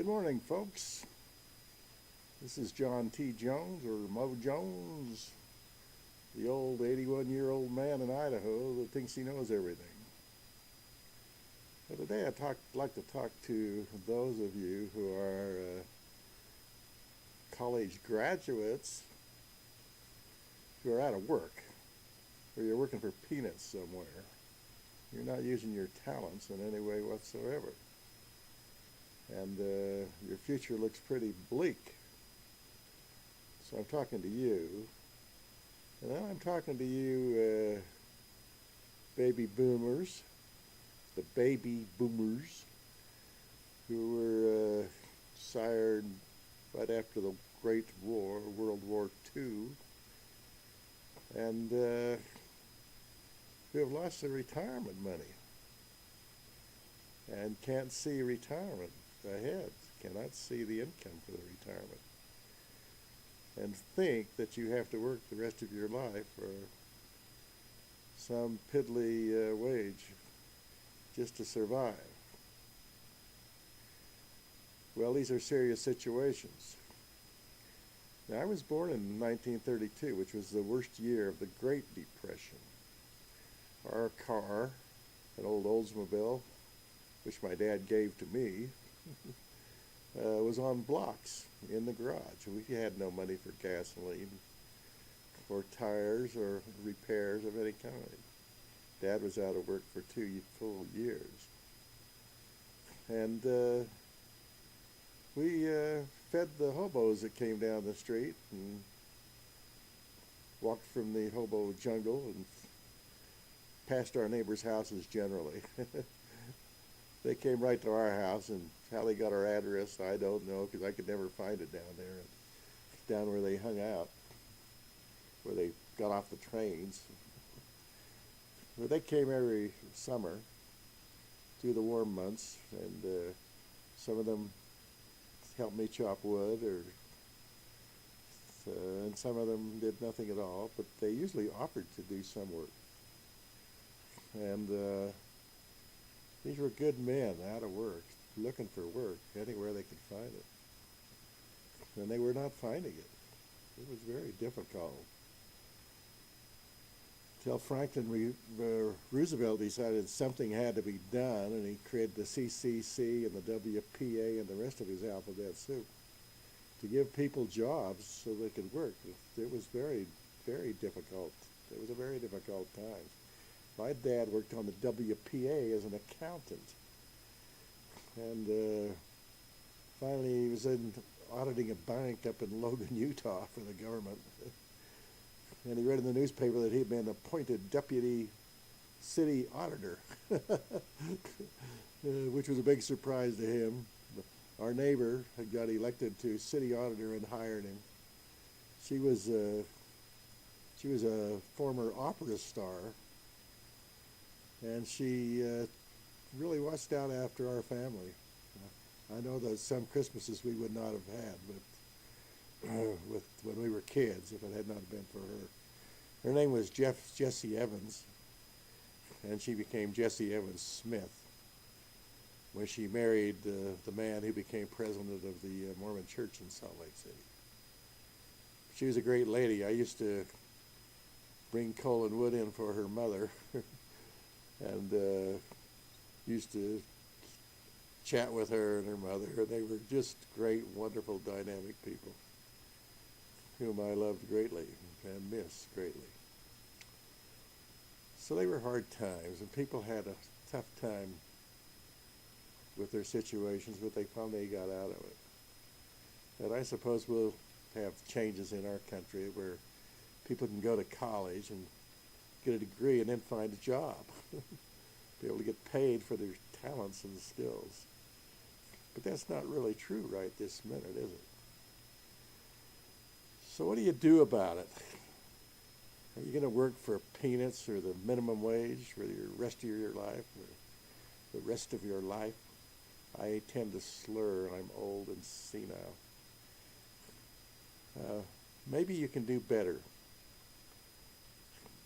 Good morning, folks. This is John T. Jones, or Mo Jones, the old 81-year-old man in Idaho that thinks he knows everything. But today I'd like to talk to those of you who are college graduates who are out of work, or you're working for peanuts somewhere. You're not using your talents in any way whatsoever. And your future looks pretty bleak. So I'm talking to you. And then I'm talking to you baby boomers, the baby boomers who were sired right after the Great War, World War II, and who have lost their retirement money and can't see retirement ahead, cannot see the income for the retirement, and think that you have to work the rest of your life for some piddly wage just to survive. Well, these are serious situations. Now, I was born in 1932, which was the worst year of the Great Depression. Our car, an old Oldsmobile, which my dad gave to me, was on blocks in the garage. We had no money for gasoline or tires or repairs of any kind. Dad was out of work for 2 full years. And we fed the hobos that came down the street and walked from the hobo jungle and past our neighbors' houses generally. They came right to our house, and how they got our address, I don't know, because I could never find it down there, down where they hung out, where they got off the trains. But they came every summer through the warm months, and some of them helped me chop wood, and some of them did nothing at all, but they usually offered to do some work. And these were good men out of work, looking for work anywhere they could find it. And they were not finding it. It was very difficult. Until Franklin Roosevelt decided something had to be done, and he created the CCC and the WPA and the rest of his alphabet soup to give people jobs so they could work. It was very, very difficult. It was a very difficult time. My dad worked on the WPA as an accountant, and finally he was auditing a bank up in Logan, Utah for the government. And he read in the newspaper that he had been appointed deputy city auditor, which was a big surprise to him. Our neighbor had got elected to city auditor and hired him. She was a former opera star, and she really watched out after our family. I know that some Christmases we would not have had, but when we were kids, if it had not been for her. Her name was Jessie Evans, and she became Jesse Evans Smith when she married the man who became president of the Mormon Church in Salt Lake City. She was a great lady. I used to bring coal and wood in for her mother, and used to chat with her and her mother. They were just great, wonderful, dynamic people whom I loved greatly and miss greatly. So they were hard times, and people had a tough time with their situations, but they finally got out of it. And I suppose we'll have changes in our country where people can go to college and get a degree and then find a job, be able to get paid for their talents and skills. But that's not really true right this minute, is it? So what do you do about it? Are you going to work for peanuts or the minimum wage for the rest of your life, or the rest of your life? I tend to slur. I'm old and senile. Maybe you can do better.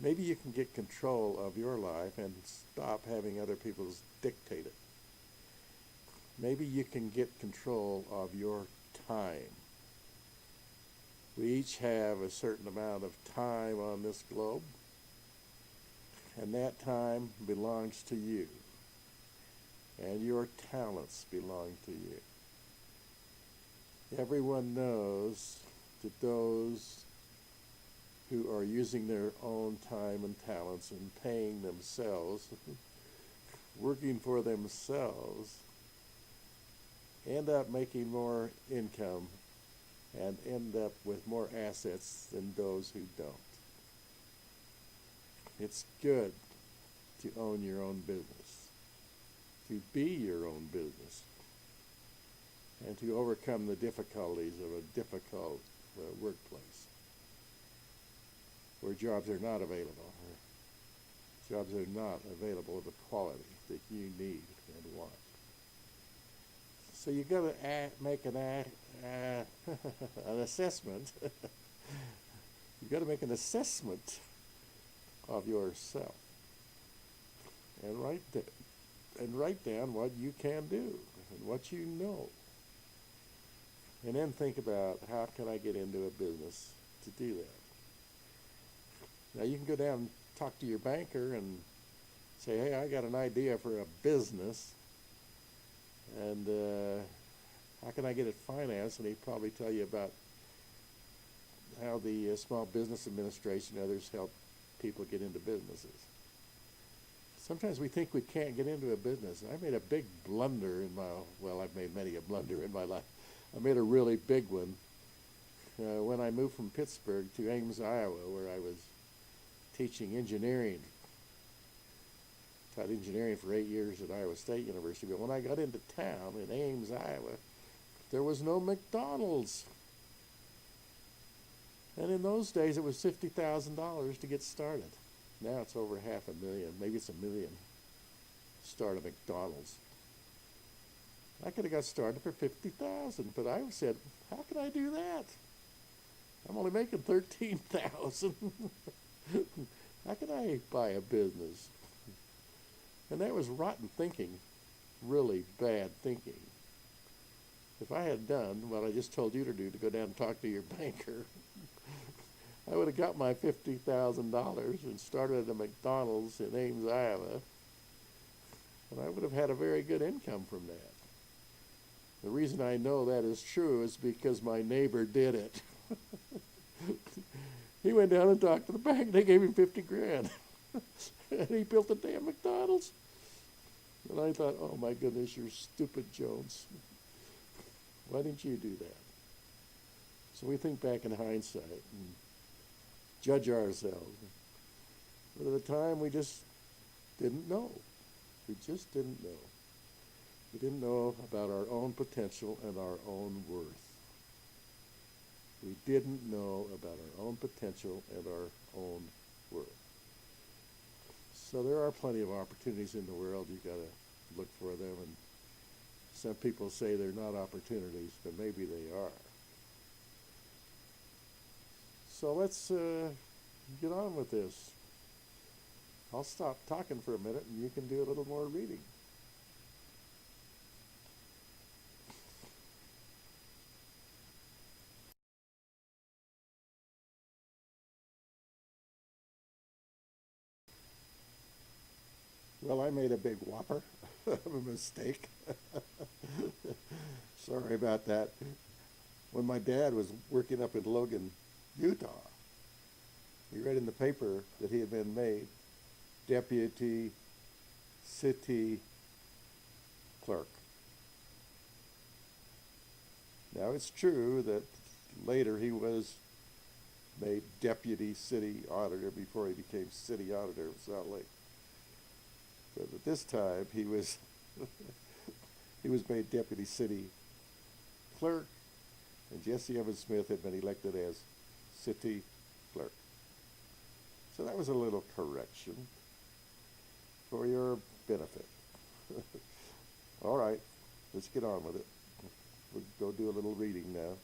Maybe you can get control of your life and stop having other people dictate it. maybe you can get control of your time. We each have a certain amount of time on this globe, and that time belongs to you, and your talents belong to you. Everyone knows that those who are using their own time and talents and paying themselves, working for themselves, end up making more income and end up with more assets than those who don't. It's good to own your own business, to be your own business, and to overcome the difficulties of a difficult workplace where jobs are not available, or jobs are not available of the quality that you need and want. So you got to make an assessment. You got to make an assessment of yourself and write down what you can do and what you know, and then think about how can I get into a business to do that. Now you can go down and talk to your banker and say, hey, I got an idea for a business, and how can I get it financed? And he'd probably tell you about how the Small Business Administration and others help people get into businesses. Sometimes we think we can't get into a business. I made a big blunder I've made many a blunder in my life. I made a really big one when I moved from Pittsburgh to Ames, Iowa, where I was teaching engineering. Taught engineering for 8 years at Iowa State University, but when I got into town in Ames, Iowa, there was no McDonald's. And in those days, it was $50,000 to get started. Now it's over $500,000, maybe it's $1 million to start a McDonald's. I could have got started for $50,000, but I said, how can I do that? I'm only making $13,000. How can I buy a business? And that was rotten thinking, really bad thinking. If I had done what I just told you to do, to go down and talk to your banker, I would have got my $50,000 and started at a McDonald's in Ames, Iowa, and I would have had a very good income from that. The reason I know that is true is because my neighbor did it. He went down and talked to the bank. They gave him 50 grand. And he built a damn McDonald's. And I thought, oh my goodness, you're stupid, Jones. Why didn't you do that? So we think back in hindsight and judge ourselves. But at the time, we just didn't know. We just didn't know. We didn't know about our own potential and our own worth. We didn't know about our own potential and our own worth. So there are plenty of opportunities in the world. You've got to look for them. And some people say they're not opportunities, but maybe they are. So let's get on with this. I'll stop talking for a minute and you can do a little more reading. Well, I made a big whopper of a mistake. Sorry about that. When my dad was working up in Logan, Utah, he read in the paper that he had been made deputy city clerk. Now, it's true that later he was made deputy city auditor before he became city auditor of Salt Lake. But at this time, he was he was made deputy city clerk, and Jesse Evans Smith had been elected as city clerk. So that was a little correction for your benefit. All right, let's get on with it. We'll go do a little reading now.